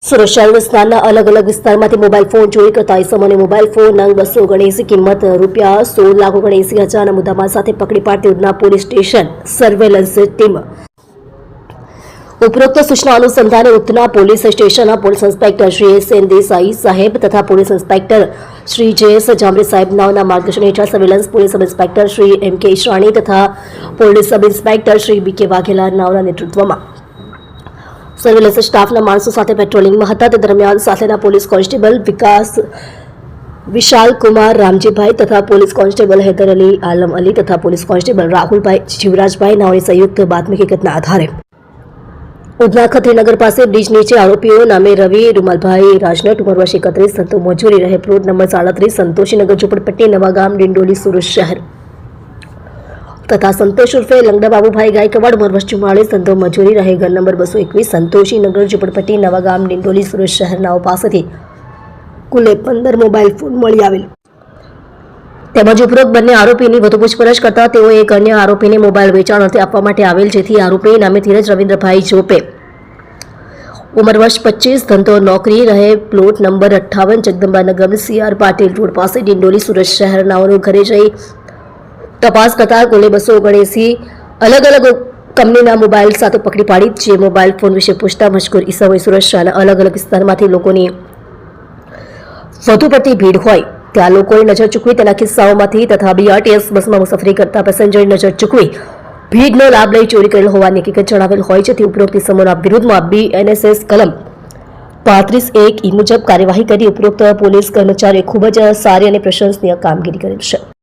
સુરત શહેર વિસ્તારના અલગ અલગ વિસ્તારમાંથી મોબાઈલ ફોન ચોરી કરતા ઇસમોને મોબાઈલ ફોન નંગ 279 કિંમત ₹16,79,000 મુદ્દામાલ સાથે પકડી પાડતી Udhna police station surveillance team ઉપરોક્ત સૂચના અનુસંધાને ઉધના પોલીસ સ્ટેશનના police inspector Shri S N. Desai સાહેબ તથા police inspector Shri J S. Jamre સાહેબ નાઓના માર્ગદર્શન હેઠળ surveillance police sub inspector Shri M K. Ishrani તથા police sub inspector Shri B K. Vaghela નાઓના નેતૃત્વમાં સર્વેલન્સ સ્ટાફના માણસો સાથે પેટ્રોલિંગમાં હતા. તે દરમિયાન સાથેના પોલીસ કોન્સ્ટેબલ વિશાલ કુમાર રામજીભાઈ તથા પોલીસ કોન્સ્ટેબલ હૈદર અલી આલમ અલી તથા પોલીસ કોન્સ્ટેબલ રાહુલભાઈ જીવરાજભાઈ નાઓની સંયુક્ત બાતમી હકીકતના આધારે ઉધના ખત્રીનગર પાસે બ્રિજ નીચે આરોપીઓ નામે રવિ રૂમાલભાઈ રાજનટ ઉંમર વર્ષ 31 સંતો મજૂરી રહે પ્લોટ નંબર 37 સંતોષીનગર ઝુંપડપટ્ટી નવાગામ ડિંડોલી સુરત શહેર તથા સંતોષ ઉર્ફે લંગડા બાબુભાઈ ગાયકવાડ ઉંમર વર્ષ 44 સંતો મજૂરી રહે ઘર નંબર 221 સંતોષીનગર ઝુંપડપટ્ટી નવાગામ ડિંડોલી સુરત શહેરનાઓ પાસેથી કુલ 15 મોબાઈલ ફોન મળી આવેલ તેમજ ઉપરોક્ત બંને આરોપીની વધુ પૂછપરછ કરતા તેઓ એક અન્ય આરોપીને મોબાઈલ વેચાણ અર્થે આપવા માટે આવેલ, જેથી આરોપી નામે ધીરજ રવિન્દ્રભાઈ જોપે ઉંમર વર્ષ 25 ધંધો નોકરી રહે plot number 58 જગદંબાનગર CR Patil road પાસે ડિંડોલી સુરત શહેરનાઓનું ઘરે જઈ તપાસ કરતા કુલ 279 અલગ અલગ કંપનીના મોબાઈલ સાથે પકડી પાડી. જે મોબાઈલ ફોન વિશે પૂછતા મજકૂર ઈસમોએ સુરત શહેરના અલગ અલગ વિસ્તારમાંથી લોકોની વધુ પડતી ભીડ હોય ત્યાં લોકોની નજર ચૂકવી તેના કિસ્સાઓમાંથી તથા BRTS બસમાં મુસાફરી કરતા પેસેન્જરની નજર ચૂકવી ભીડનો લાભ લઈ ચોરી કરેલ હોવાની હકીકત જણાવેલ હોય, જેથી ઉપરોક્ત ઇસમોના વિરુદ્ધમાં BNSS કલમ 35(1) મુજબ કાર્યવાહી કરી ઉપરોક્ત પોલીસ કર્મચારીએ ખૂબ જ સારી અને પ્રશંસનીય કામગીરી કરેલ છે.